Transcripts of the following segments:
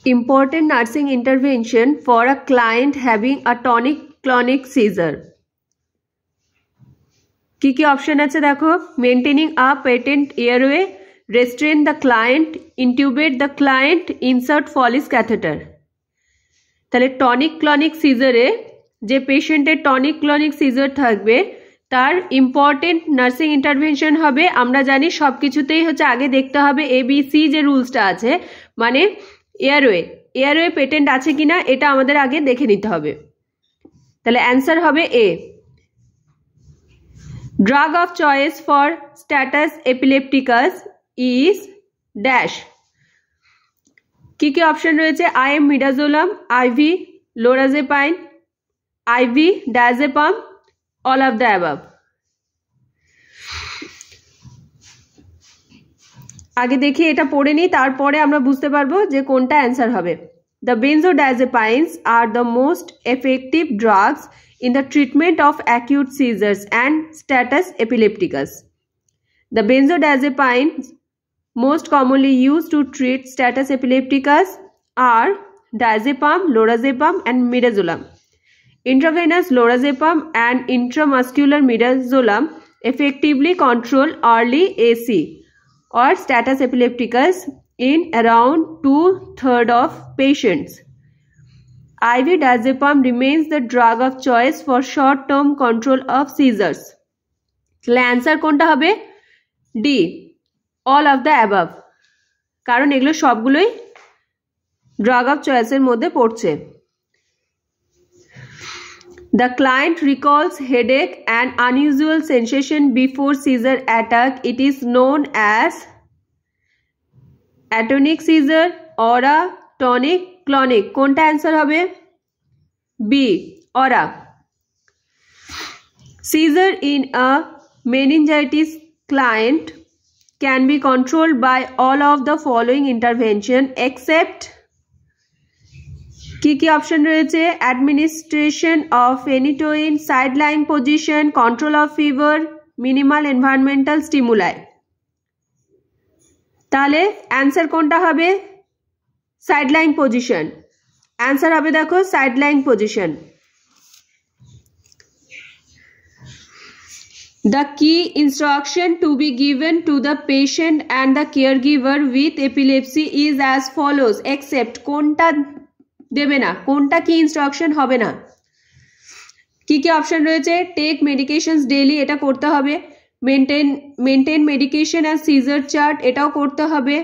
Important nursing intervention for a client having a tonic-clonic seizure. কি option আছে দেখো, maintaining a patent airway, restrain the client, intubate the client, insert Foley's catheter. তাহলে tonic clonic সিজারে যে পেশেন্টের tonic ক্লনিক caesar থাকবে তার important nursing intervention হবে, আমরা জানি সব কিছুতেই হচ্ছে আগে দেখতে হবে ABC যে রুলসটা আছে, মানে এয়ারওয়ে পেটেন্ট আছে কিনা এটা আমাদের আগে দেখে নিতে হবে। তাহলে অ্যান্সার হবে এ। Drug of choice for status epilepticus is dash. কি অপশন রয়েছে? IM midazolam, IV lorazepam, IV diazepam, all of the above. আগে দেখি এটা পড়ে নিই, তারপরে আমরা বুঝতে পারবো যে কোনটা অ্যান্সার হবে। The benzodiazepines are the most effective drugs in the treatment of acute seizures and status epilepticus. The benzodiazepines most commonly used to treat status epilepticus are diazepam, lorazepam, and midazolam. Intravenous lorazepam and intramuscular midazolam effectively control early AC or status epilepticus in around 2/3 of patients. IV diazepam remains the drug of choice for short-term control of seizures. তাহলে answer কোনটা হবে? D, all of the above, কারণ এগুলো সবগুলোই drug of চয়েসের মধ্যে পড়ছে। The client recalls headache and unusual sensation before seizure attack. It is known as atonic seizure or a tonic-clonic. কোনটা answer হবে? B, aura. Seizure in a meningitis client can be controlled by all of the following intervention except কি option রয়েছে? Administration of phenytoin, side lying position, control of fever, minimal environmental stimuli. তাহলে answer কোনটা হবে? Side lying position. Answer হবে দেখো side lying position. The key instruction to be given to the patient and the caregiver with epilepsy is as follows except কোনটা দেবে না, কোনটা কি ইনস্ট্রাকশন হবে না? কি অপশন রয়েছে? টেক মেডিকেশনস ডেইলি, এটা করতে হবে। Maintain medication and seizure chart, এটাও করতে হবে।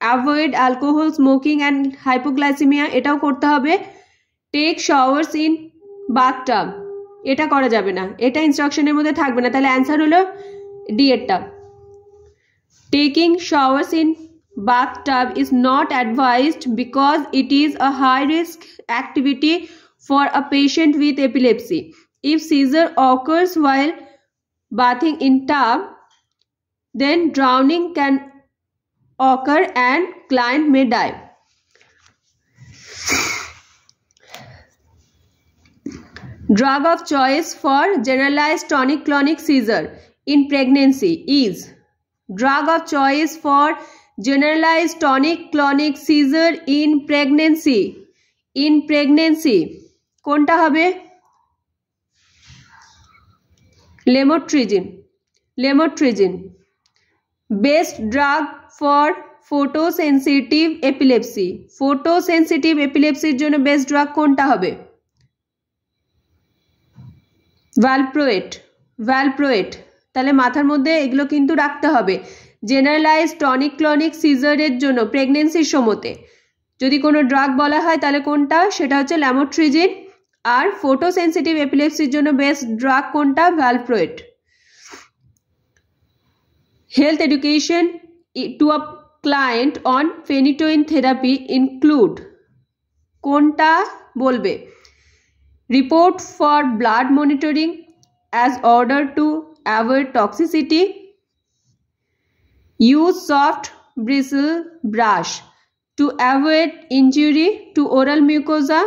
Avoid alcohol, smoking and hypoglycaemia, এটাও করতে হবে। টেক শাওয়ার্স ইন বাথটাব, এটা করা যাবে না, এটা ইনস্ট্রাকশনের মধ্যে থাকবে না। তাহলে অ্যান্সার হলো ডি এরটা। Taking showers in bathtub is not advised because it is a high risk activity for a patient with epilepsy. If seizure occurs while bathing in tub, then drowning can occur and client may die. Drug of choice for generalized tonic-clonic seizure in pregnancy is drug of choice for generalized tonic-clonic seizure in pregnancy. কোনটা হবে? লেমোট্রিজিন। Best drug for photosensitive epilepsy. Photosensitive epilepsy জন্য best drug কোনটা হবে? Valproate. তাহলে মাথার মধ্যে এগুলো কিন্তু রাখতে হবে। জেনারেলাইজড টনিক-ক্লনিক সিজারের জন্য প্রেগনেন্সির সময়তে যদি কোনো ড্রাগ বলা হয় তাহলে কোনটা? সেটা হচ্ছে ল্যামোট্রিজিন। আর ফোটোসেন্সিটিভ এপিলেপসির জন্য বেস্ট ড্রাগ কোনটা? Valproate. Health education to a client on phenytoin therapy include, কোনটা বলবে? Report for blood monitoring as order to avoid toxicity, use soft bristle brush to avoid injury to oral mucosa.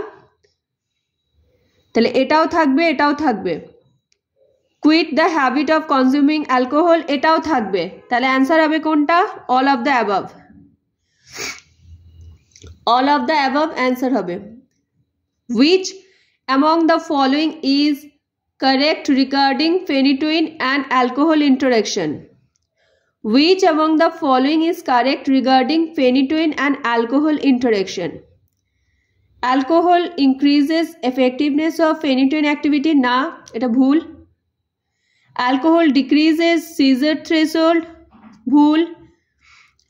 তাহলে এটাও থাকবে। Quit the habit of consuming alcohol, এটাও থাকবে। তাহলে answer হবে কোনটা? All of the above. all of the above answer হবে which among the following is correct regarding phenytoin and alcohol interaction? Which among the following is correct regarding phenytoin and alcohol interaction? Alcohol increases effectiveness of phenytoin activity, না এটা ভুল। Alcohol decreases seizure threshold, ভুল।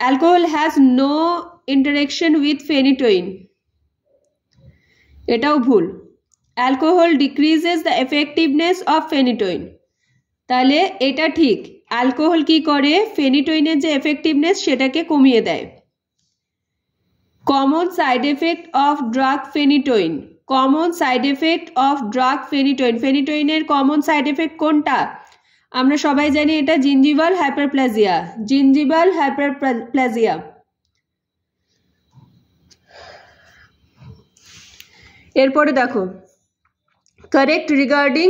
Alcohol has no interaction with phenytoin, এটাও ভুল। Alcohol decreases the effectiveness of phenytoin, তাহলে এটা ঠিক। Alcohol কি করে, ফেনিটোইনের যে এফেক্টিভনেস সেটাকে কমিয়ে দেয়। Common side effect of drug phenytoin, common side effect of drug phenytoin, ফেনিটোইনের কমন সাইড এফেক্ট কোনটা? আমরা সবাই জানি এটা জিঞ্জিভাল হাইপারপ্লাজিয়া, জিঞ্জিভাল হাইপারপ্লাজিয়া। এরপরে দেখো correct regarding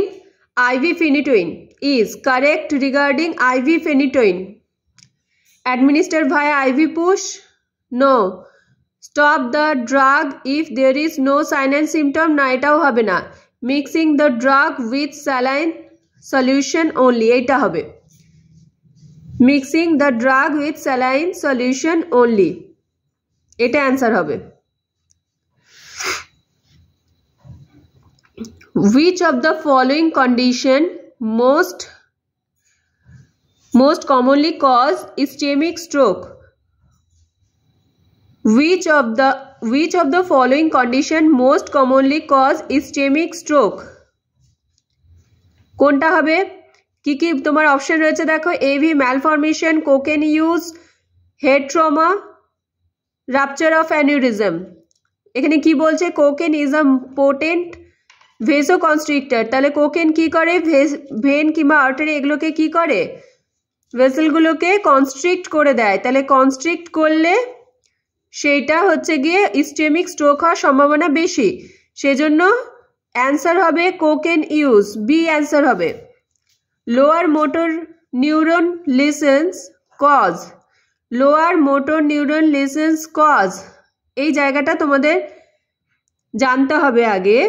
IV phenytoin is correct regarding IV phenytoin. Administer via IV push? No. Stop the drug if there is no sign and symptom? না, এটাও হবে না। Mixing the drug with saline solution only, এটা হবে। Mixing the drug with saline solution only, এটা answer হবে। Which of the following condition most commonly cause ischemic stroke? Which of the following condition most commonly cause ischemic stroke? কোনটা হবে? কি কি তোমার option রয়েছে দেখো, AV malformation, cocaine use, head trauma, rupture of aneurysm। এখানে কি বলছে, cocaine is a potent ভেসোকনস্ট্রিক্টর, তাহলে কোকেন কি করে, ভেন কিংবা আর্টারি এগুলোকে কি করে, ভেসেলগুলোকে কনস্ট্রিক্ট করে দেয়। তাহলে কনস্ট্রিক্ট করলে সেইটা হচ্ছে গিয়ে ইস্টেমিক স্ট্রোক হওয়ার সম্ভাবনা বেশি, সেজন্য অ্যান্সার হবে কোকেন ইউজ, বি অ্যান্সার হবে। Lower motor neuron lesions cause, lower motor neuron lesions cause, এই জায়গাটা তোমাদের জানতে হবে আগে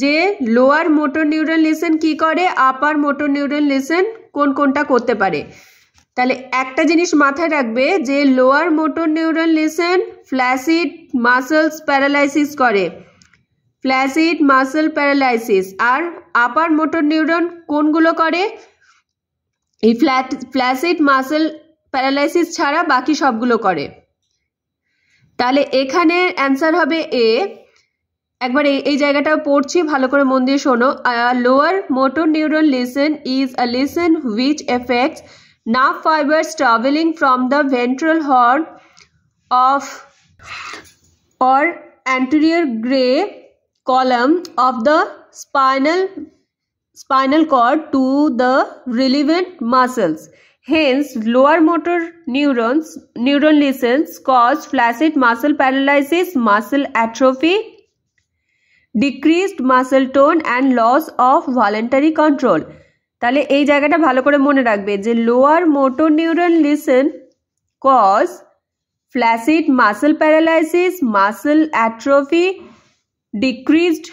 যে লোয়ার মোটর নিউরন লিসেন কি করে, আপার মোটর নিউরন লিসেন কোন কোনটা করতে পারে। তাহলে একটা জিনিস মাথায় রাখবে যে lower motor neuron listen flaccid muscles paralysis করে, ফ্ল্যাসিড মাসল প্যারালাইসিস। আর আপার মোটর নিউরন কোনগুলো করে, এই ফ্ল্যাসিড মাসল প্যারালাইসিস ছাড়া বাকি সবগুলো করে। তাহলে এখানে অ্যান্সার হবে এ। একবার এই জায়গাটা পড়ছি, ভালো করে মন দিয়ে শোনো। Lower motor neuron listen is a listen which effects nerve fibres travelling from the ventral horn of or anterior gray column of the spinal cord to the relevant muscles. Hence, lower motor neuron lesions cause flaccid muscle paralysis, muscle atrophy, decreased muscle tone and loss of voluntary control. তাহলে এই জায়গাটা ভালো করে মনে রাখবে যে lower motor neuron lesion cause flaccid muscle paralysis, muscle atrophy, decreased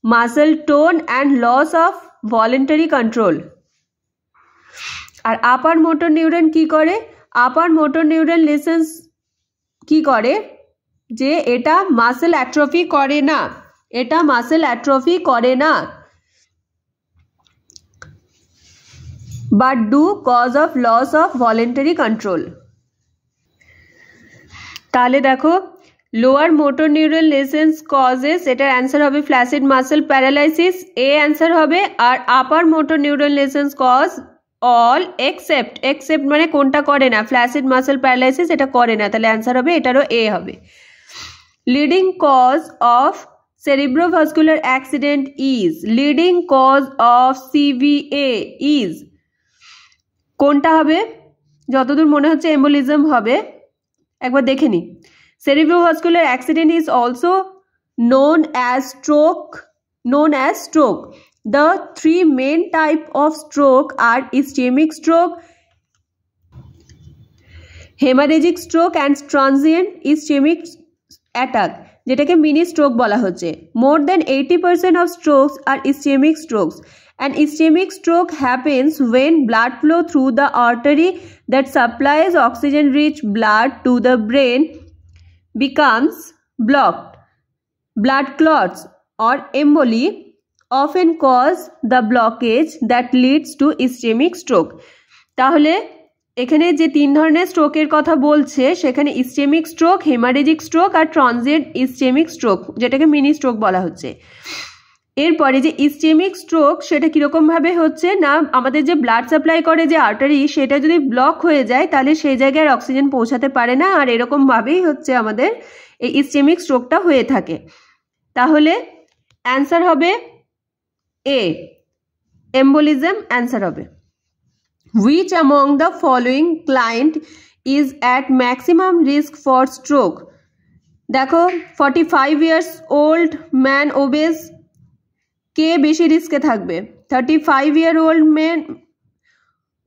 muscle tone and loss of voluntary control. আর upper motor neuron কি করে, আপার মোটর নিউরন লিসেন্স কি করে যে এটা মাসল অ্যাট্রফি করে না, এটা মাসল অ্যাট্রফি করে না, but do cause of loss of voluntary control. তাহলে দেখো lower motor neuron lesions causes, এটার অ্যান্সার হবে flaccid muscle paralysis, A answer হবে। আর upper motor neuron lesions cause all except মানে কোনটা করে না, ফ্ল্যাসিড মাসল প্যারালাইসিস এটা করে না, তাহলে অ্যান্সার হবে এটারও এ হবে। Leading cause of cerebrovascular accident is, leading cause of CVA is কোনটা হবে, যতদূর মনে হচ্ছে এম্বোলিজম হবে, একবার দেখে নি। Cerebrovascular accident is also known as stroke. The three main type of stroke are ischemic stroke, hemorrhagic stroke and transient ischemic attack, যেটাকে মিনি স্ট্রোক বলা হচ্ছে। More than 80% of strokes are ischemic strokes. An ischemic stroke happens when blood flow through the artery that supplies oxygen-rich blood to the brain becomes blocked. Blood clots or emboli often cause the blockage that leads to ischemic stroke. তাহলে এখানে যে 3 ধরনের স্ট্রোকের কথা বলছে সেখানে ischaemic stroke, haemorrhagic stroke আর transient ischaemic stroke, যেটাকে mini stroke বলা হচ্ছে। এরপরে যে ইসচেমিক স্ট্রোক সেটা কীরকমভাবে হচ্ছে না, আমাদের যে ব্লাড সাপ্লাই করে যে আর্টারি সেটা যদি ব্লক হয়ে যায় তাহলে সেই জায়গায় অক্সিজেন পৌঁছাতে পারে না, আর এরকমভাবেই হচ্ছে আমাদের এই ইসচেমিক স্ট্রোকটা হয়ে থাকে। তাহলে অ্যান্সার হবে এ, এম্বোলিজম অ্যান্সার হবে। Which among the following client is at maximum risk for stroke? দেখো 45 years old man obese কে বেশি রিস্কে থাকবে? 35-year-old man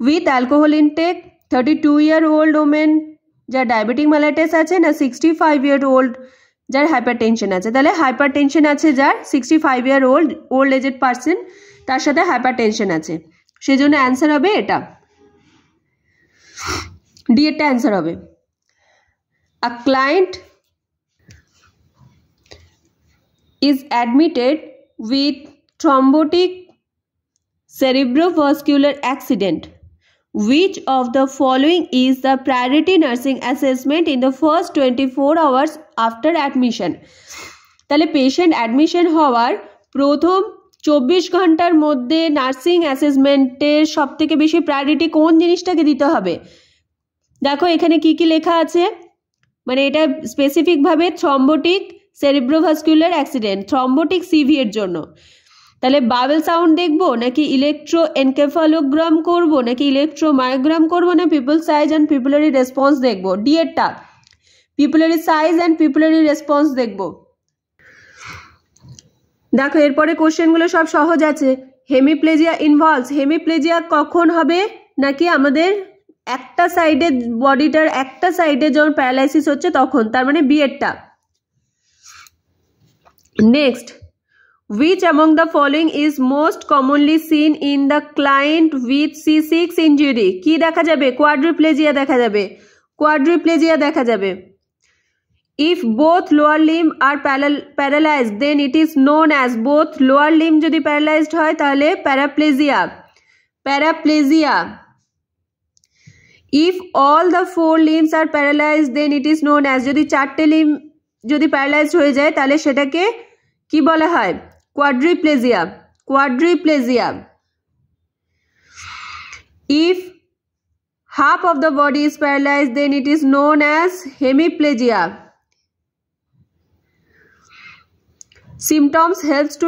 with alcohol intake, 32-year-old woman যার ডায়াবেটিক মেলাইটিস আছে, না 65-year-old যার হাইপারটেনশন আছে? তাহলে হাইপারটেনশন আছে যার, 65-year-old ওল্ড এজেড পারসন, তার সাথে হাইপারটেনশন আছে, সেজন্য অ্যান্সার হবে এটা, ডি এরটা অ্যান্সার হবে। আ client is admitted with thrombotic cerebrovascular accident. Which of the following is the priority nursing assessment in the first 24 hours after admission? তাহলে পেশেন্ট অ্যাডমিশন হওয়ার প্রথম 24 ঘন্টার মধ্যে নার্সিং অ্যাসেসমেন্টের সবথেকে বেশি প্রায়োরিটি কোন জিনিসটাকে দিতে হবে? দেখো এখানে কি কি লেখা আছে, মানে এটা স্পেসিফিকভাবে thrombotic cerebrovascular accident, thrombotic CV এর জন্য। তাহলে বাবেল সাউন্ড দেখবো, নাকি ইলেকট্রো এনকেফালোগ্রাম করবো, নাকি ইলেকট্রোমায়োগ্রাম করবো, না pupil size and pupillary response দেখবো? ডি এরটা, pupillary size and pupillary response দেখবো। দেখো এরপরে কোশ্চেনগুলো সব সহজ আছে। হেমিপ্লেজিয়া ইনভলভস, হেমিপ্লেজিয়া কখন হবে? নাকি আমাদের একটা সাইডে, বডিটার একটা সাইডে যখন প্যারালাইসিস হচ্ছে তখন, তার মানে বি এরটা। Next, which among the following is most commonly seen in the client with C6 injury? কি দেখা যাবে? কোয়াড্রিপ্লেজিয়া দেখা যাবে, কোয়াড্রিপ্লেজিয়া দেখা যাবে। If both lower limb are paralyzed then it is known as, both lower limb যদি paralysed হয় তাহলে paraplegia, paraplegia. If all the 4 limbs are paralyzed then it is known as, যদি 4টে লিম্ব যদি paralysed হয়ে যায় তাহলে সেটাকে কি বলা হয়? Quadriplegia, quadriplegia. If half of the body is paralyzed then it is known as hemiplegia. Symptoms helps to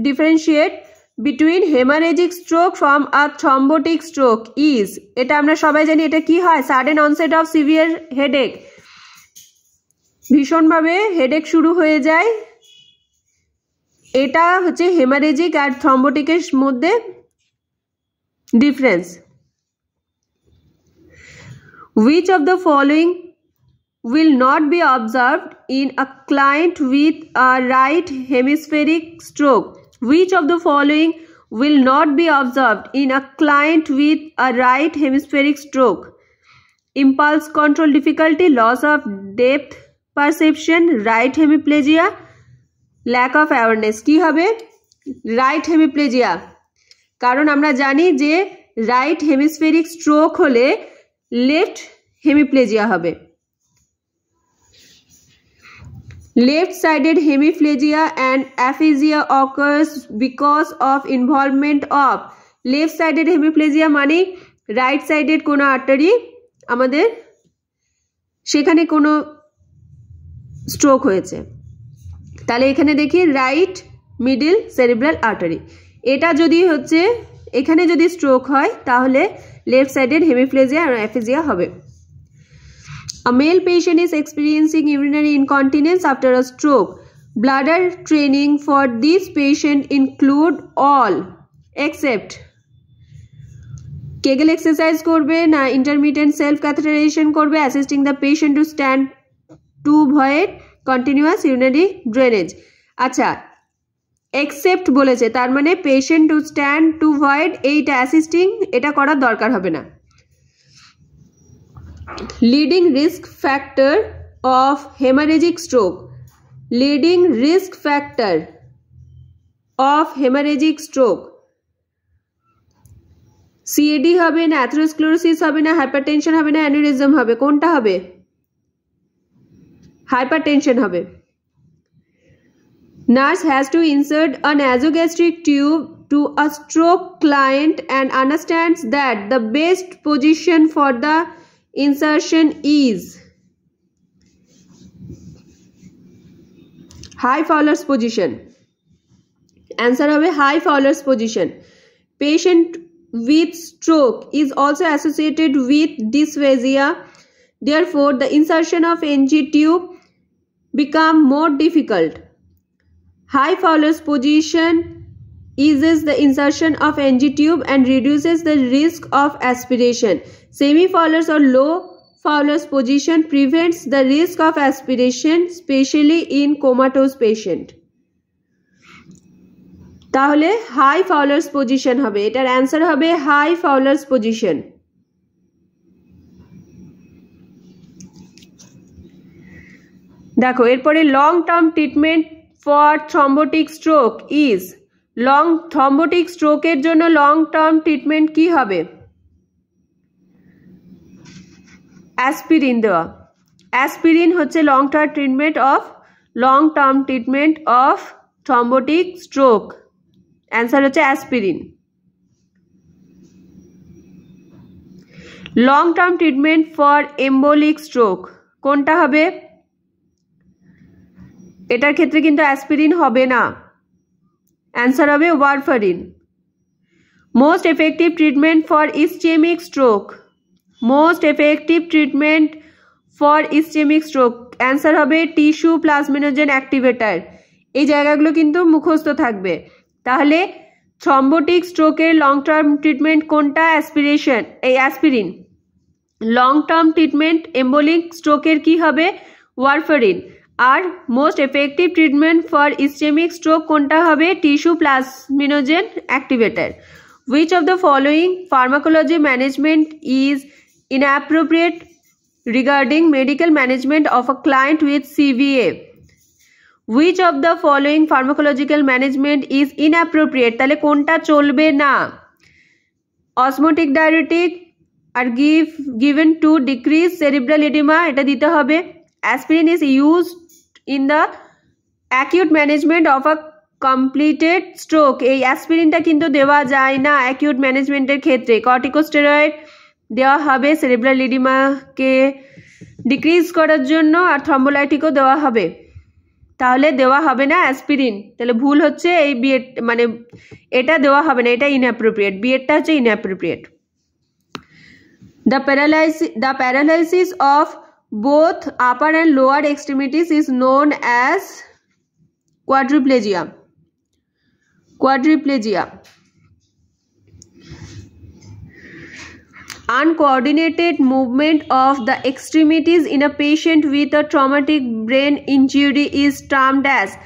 differentiate between hemorrhagic stroke from a thrombotic stroke is, এটা আমরা সবাই জানি, এটা কি হয়? sudden onset of severe headache, ভীষণভাবে headache শুরু হয়ে যায়, এটা হচ্ছে হেমারেজিক আর থ্রম্বোটিকের মধ্যে difference. Which of the following will not be observed in a client with a right hemispheric stroke? Which of the following will not be observed in a client with a right hemispheric stroke? Impulse control difficulty, loss of depth perception, right hemiplegia, lack of awareness। কি হবে? Right hemiplegia, কারণ আমরা জানি যে right হেমিস্ফেরিক stroke হলে left hemiplegia হবে। Left-sided hemiplegia and aphasia occurs because of involvement of, left-sided hemiplegia মানে right সাইডের কোনো আর্টারি আমাদের সেখানে কোনো স্ট্রোক হয়েছে, তাহলে এখানে দেখি রাইট মিডল সেরিব্রাল আর্টারি, এটা যদি হচ্ছে এখানে যদি স্ট্রোক হয় তাহলে লেফট সাইডেড হেমিপ্লেজিয়া আর অ্যাফেজিয়া হবে। A male patient is experiencing urinary incontinence after a stroke. Bladder training for this patient include all except Kegel exercise করবে, না intermittent self catheterization করবে, assisting the patient to stand to void continuous urinary drainage. আচ্ছা, except বলেছে, তার মানে patient to stand to void, এইটা assisting, এটা করার দরকার হবে না। Leading risk factor of haemorrhagic stroke, leading risk factor of haemorrhagic stroke, CAD হবে না, অ্যাথেরোস্ক্লেরোসিস হবে না, হাইপারটেনশন হবে না, অ্যানিউরিজম হবে, কোনটা হবে? হাইপারটেনশন হবে। Nurse has to insert a nasogastric tube to a stroke client and understands that the best position for the insertion is high Fowler's position. Answer হবে high Fowler's position. Patient with stroke is also associated with dysphagia. Therefore, the insertion of NG tube become more difficult. High Fowler's position eases the insertion of NG tube and reduces the risk of aspiration. Semi-Fowler's or low Fowler's position prevents the risk of aspiration, especially in comatose patient. তাহলে high ফাউলার্স position হবে, এটার answer হবে high ফাউলার্স position. দেখো এরপরে long term treatment for thrombotic stroke is, long thrombotic স্ট্রোকের জন্য long term treatment কি হবে? অ্যাসপিরিন দেওয়া। অ্যাসপিরিন হচ্ছে long term treatment of thrombotic stroke. Answer হচ্ছে aspirin. Long term treatment for embolic stroke কোনটা হবে? এটার ক্ষেত্রে কিন্তু অ্যাসপিরিন হবে না, অ্যান্সার হবে warfarin. Most effective treatment for ischemic stroke, most effective treatment for ischemic stroke answer হবে টিস্যু প্লাজমিনোজেন অ্যাক্টিভেটর। এই জায়গাগুলো কিন্তু মুখস্থ থাকবে। তাহলে থ্রম্বোটিক স্ট্রোকের লং টার্ম ট্রিটমেন্ট কোনটা? অ্যাসপিরেশন, এই aspirin. Long term treatment embolic স্ট্রোকের কি হবে? ওয়ারফারিন। আর most effective treatment for ischemic stroke কোনটা হবে? Tissue plasminogen activator. Which of the following pharmacology management is inappropriate regarding medical management of a client with CVA? Which of the following pharmacological management is inappropriate? তাহলে কোনটা চলবে না? Osmotic diuretic are given to decrease cerebral edema, এটা দিতে হবে। Aspirin is used in the acute management of a completed stroke, এই অ্যাসপিরিনটা কিন্তু দেওয়া যায় না অ্যাকিউট ম্যানেজমেন্টের ক্ষেত্রে। কর্টিকোস্টেরয়েড দেওয়া হবে সেরিব্রাল এডিমাকে ডিক্রিজ করার জন্য, আর থ্রম্বোলাইটিকও দেওয়া হবে, তাহলে দেওয়া হবে না অ্যাসপিরিন। তাহলে ভুল হচ্ছে এই বিএড, মানে এটা দেওয়া হবে না, এটা ইনঅ্যাপ্রোপ্রিয়েট, বিএডটা হচ্ছে inappropriate. The paralysis of both upper and lower extremities is known as quadriplegia. Quadriplegia. Uncoordinated movement of the extremities in a patient with a traumatic brain injury is termed as,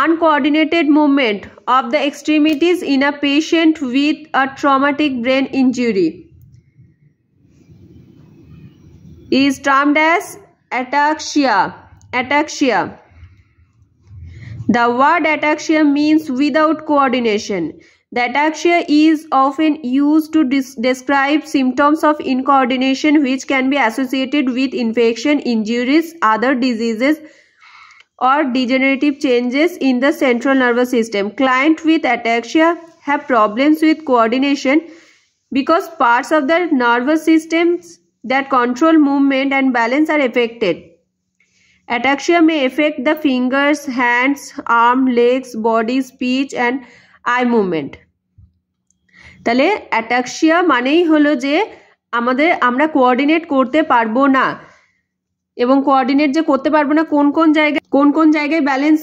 uncoordinated movement of the extremities in a patient with a traumatic brain injury is termed as ataxia. Ataxia. The word ataxia means without coordination. The ataxia is often used to describe symptoms of incoordination which can be associated with infection, injuries, other diseases, or degenerative changes in the central nervous system. Clients with ataxia have problems with coordination because parts of the nervous systems that control movement and balance are affected. Ataxia may affect the fingers, hands, arms, legs, body, speech and eye movement. তাহলে ataxia মানেই হলো যে আমরা coordinate করতে পারবো না, এবং coordinate যে করতে পারবো না কোন জায়গায় ব্যালেন্স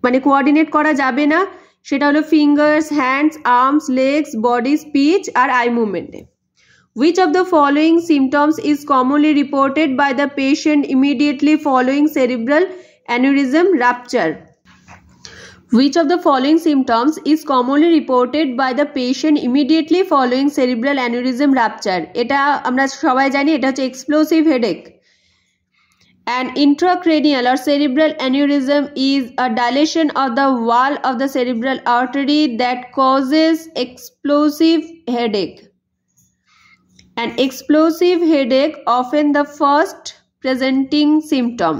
মানে কোঅর্ডিনেট করা যাবে না, সেটা হলো fingers, hands, arms, legs, body, speech আর আই মুভমেন্টে। Which of the following symptoms is commonly reported by the patient immediately following cerebral aneurysm rupture? Which of the following symptoms is commonly reported by the patient immediately following cerebral aneurysm rupture? এটা আমরা সবাই জানি, এটা হচ্ছে explosive headache. An intracranial or cerebral aneurysm is a dilation of the wall of the cerebral artery that causes explosive headache. An explosive headache, often the first presenting symptom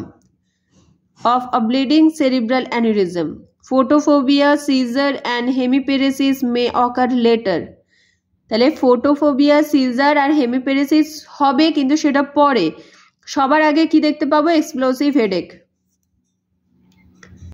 of a bleeding cerebral aneurysm. Photophobia, seizure and hemiparesis may occur later. তাহলে photophobia, seizure আর hemiparesis হবে, কিন্তু সেটা পরে। সবার আগে কি দেখতে পাবো? Explosive headache.